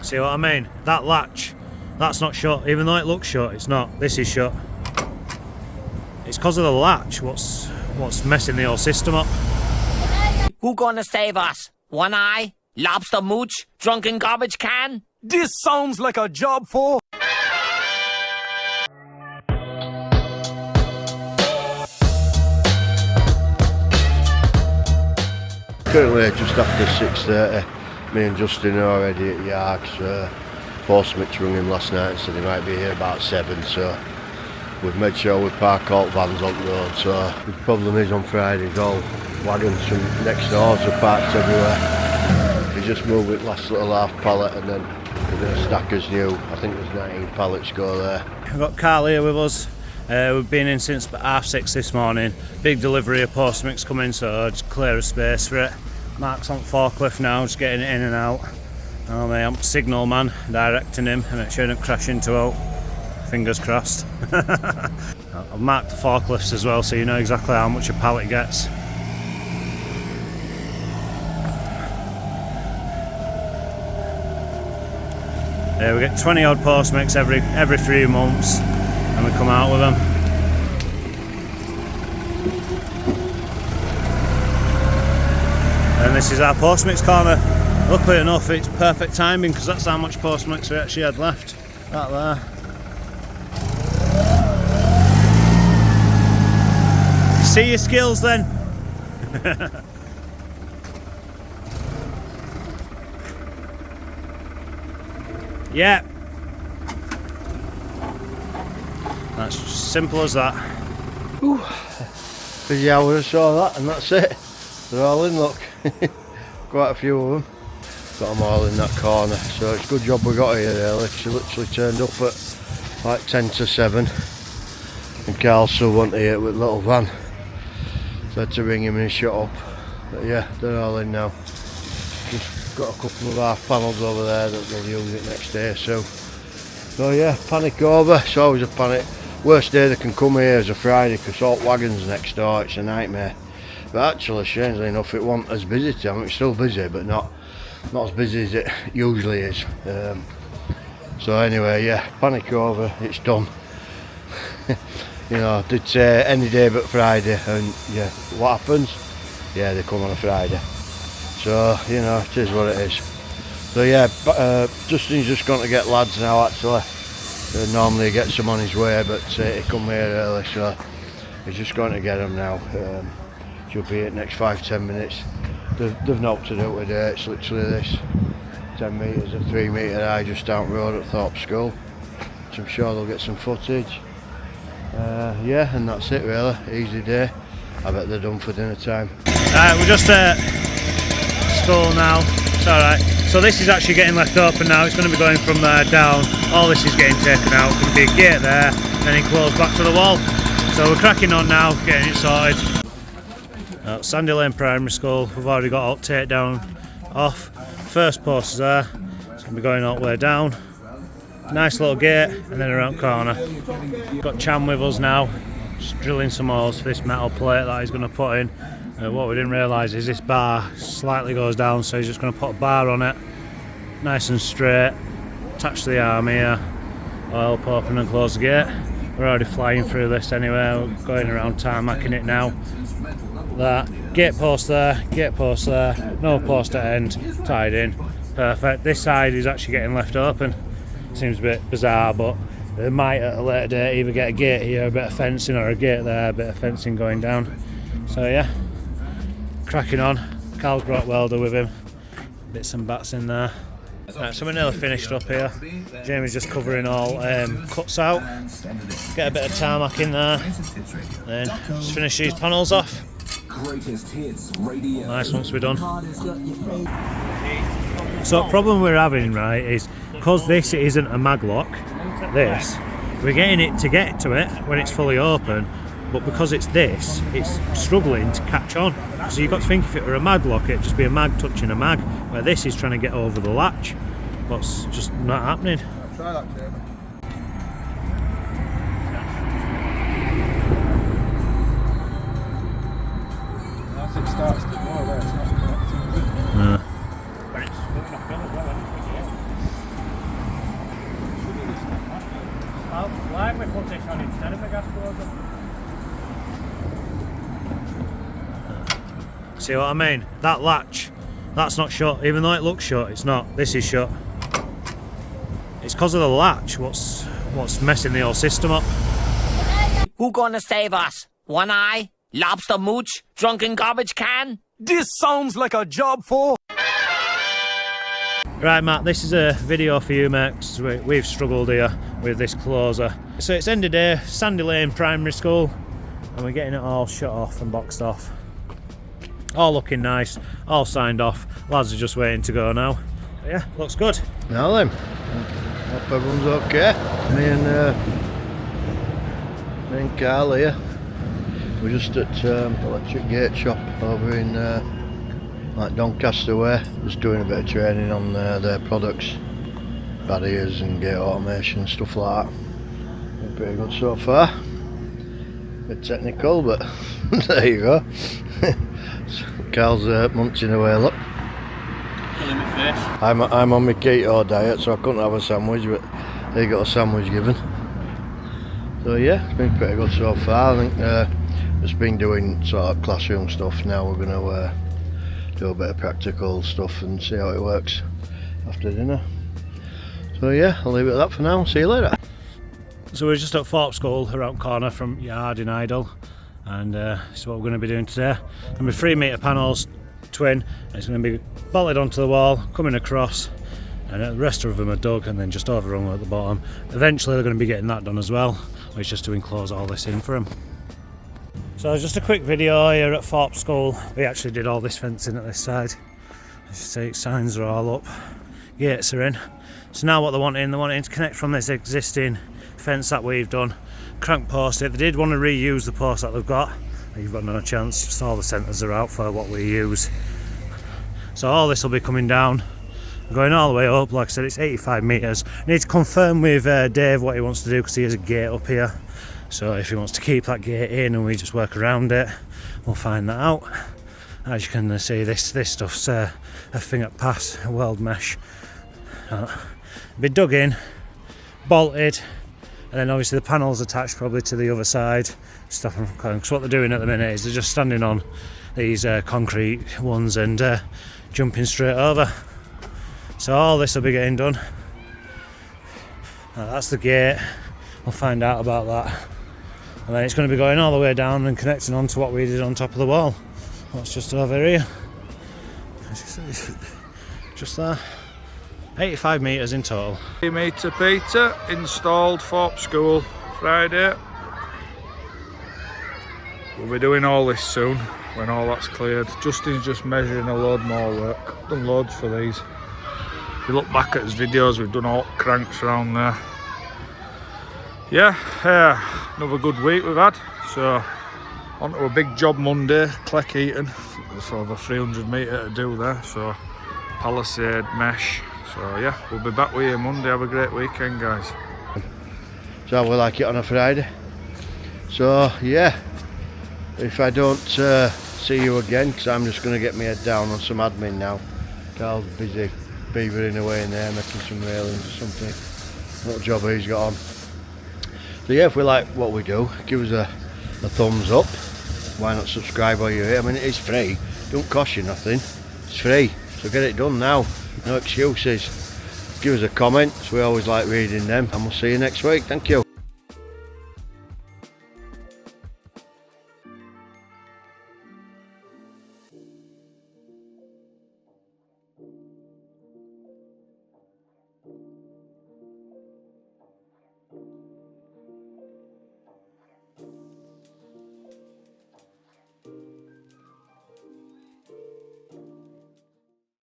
See what I mean? That latch, that's not shut. Even though it looks shut, it's not. This is shut. It's because of the latch what's messing the whole system up. Who gonna save us? One Eye? Lobster Mooch? Drunken Garbage Can? This sounds like a job for... Currently just after 6:30, me and Justin are already at Yards. Postmates rung him last night and said he might be here about 7, so we've made sure we park all vans on the road. So the problem is on Fridays all wagons from next doors are parked everywhere. We just moved it last little half pallet and then we're going to stack as new. I think there's 19 pallets go there. We've got Carl here with us. We've been in since about 6:30 this morning. Big delivery of Postmates coming, so just clear a space for it. Mark's on forklift now, just getting it in and out. I'm signal man, directing him and make sure he doesn't crash into out. Fingers crossed. I've marked the forklifts as well, so you know exactly how much a pallet gets. Yeah, we get 20 odd Postmates every 3 months, and we come out with them. And this is our Postmates corner. Luckily enough, it's perfect timing because that's how much Postmates we actually had left. That there. See your skills then. Yeah. That's just simple as that. Whew. Busy hour, saw that and that's it. They're all in, look. Quite a few of them. Got them all in that corner, so it's a good job we got here early. She literally turned up at like 10 to 7 and Carl still wasn't here with little van, so I had to ring him and shut up. But yeah, they're all in now. Just got a couple of half panels over there that they'll use it next day. So yeah, panic over. It's always a panic. Worst day they can come here is a Friday because all wagons next door, it's a nightmare. But actually, strangely enough, it wasn't as busy today. I mean, it's still busy, but not as busy as it usually is. So anyway, yeah, panic over, it's done. You know, I did say any day but Friday, and yeah, what happens? Yeah, they come on a Friday. So, you know, it is what it is. So yeah, Justin's just going to get lads now actually. Normally he gets them on his way, but he come here early, so he's just going to get them now. She'll be here next 5-10 minutes. They've not to do today, it's literally this 10 metres of 3 metre high just down the road at Thorpe School. So I'm sure they'll get some footage. Yeah, and that's it really, easy day. I bet they're done for dinner time. We're just at school now, it's alright. So this is actually getting left open now, it's going to be going from there down. All this is getting taken out, there's going to be a gate there, then it closed back to the wall. So we're cracking on now, getting it sorted. Sandy Lane Primary School, we've already got all takedown off. First post is there, it's going to be going all the way down. Nice little gate and then around corner. Got Chan with us now, just drilling some holes for this metal plate that he's going to put in. What we didn't realise is this bar slightly goes down, so he's just going to put a bar on it, nice and straight, attach to the arm here. I'll help open and close the gate. We're already flying through this anyway, we're going around tarmacking it now. That gate post there, no post at end, tied in, perfect. This side is actually getting left open. Seems a bit bizarre, but they might at a later date either get a gate here, a bit of fencing, or a gate there, a bit of fencing going down. So yeah, cracking on. Carl's brought welder with him, bits and bats in there. Right, so we're nearly finished up here. Jamie's just covering all cuts out, get a bit of tarmac in there, then just finish these panels off. Nice once we're done. So the problem we're having, right, is because this isn't a maglock, we're getting it to get to it when it's fully open, but because it's this, it's struggling to catch on. So you've got to think if it were a maglock, it'd just be a mag touching a mag, where this is trying to get over the latch, but it's just not happening. Try that, Jamie. As it starts to go there, it's not connecting, is it? No. But it's looking uphill as well, isn't it? why don't we put this on instead of the gas closer? See what I mean? That latch, that's not shut. Even though it looks shut, it's not. This is shut. It's because of the latch what's messing the whole system up. Who gonna save us? One eye? Lobster mooch? Drunken garbage can? This sounds like a job for... Right, Matt, this is a video for you, mate, 'cause we've struggled here with this closer. So it's end of day, Sandy Lane Primary School, and we're getting it all shut off and boxed off. All looking nice, all signed off. Lads are just waiting to go now. But yeah, looks good. Now then, hope everyone's okay. Me and Carl here. We're just at Electric Gate Shop over in like Doncaster way, just doing a bit of training on their products, barriers and gate automation, stuff like that. Been pretty good so far. Bit technical, but there you go. So Carl's munching away, look. I'm on my keto diet, so I couldn't have a sandwich, but they got a sandwich given. So yeah, it's been pretty good so far. I think just been doing sort of classroom stuff. Now we're going to do a bit of practical stuff and see how it works after dinner. So yeah, I'll leave it at that for now. See you later. So we're just at Thorpe School, around corner from Yard in Idle, and so what we're going to be doing today. Going to be 3 metre panels, twin. It's going to be bolted onto the wall, coming across, and the rest of them are dug and then just overrun at the bottom. Eventually they're going to be getting that done as well, which is just to enclose all this in for them. So just a quick video here at Thorpe School. We actually did all this fencing at this side. As you see, signs are all up, gates are in. So now what they're wanting to connect from this existing fence that we've done, crank post it. They did want to reuse the post that they've got. You've got no chance, just all the centres are out for what we use. So all this will be coming down, going all the way up. Like I said, it's 85 metres. I need to confirm with Dave what he wants to do, because he has a gate up here. So if he wants to keep that gate in and we just work around it, we'll find that out. As you can see, this stuff's a thing at pass, a weld mesh. Be dug in, bolted, and then obviously the panels attached probably to the other side, stop them from coming. Because what they're doing at the minute is they're just standing on these concrete ones and jumping straight over. So all this will be getting done. That's the gate. We'll find out about that. And then it's going to be going all the way down and connecting onto what we did on top of the wall. That's just over here. Just there. 85 metres in total. 3 metre Peter, installed Thorpe School, Friday. We'll be doing all this soon, when all that's cleared. Justin's just measuring a load more work. Done loads for these. If you look back at his videos, we've done all cranks around there. Yeah, another good week we've had. So, on to a big job Monday, Cleck Eaton. There's over 300 metre to do there, so palisade, mesh. So yeah, we'll be back with you Monday. Have a great weekend, guys. So we like it on a Friday. So yeah, if I don't see you again, because I'm just going to get my head down on some admin now. Carl's busy beavering away in there, making some railings or something. What job he's got on. So yeah, if we like what we do, give us a thumbs up. Why not subscribe while you're here? I mean, it's free, don't cost you nothing. It's free, so get it done now. No excuses. Give us a comment, we always like reading them, and we'll see you next week. Thank you.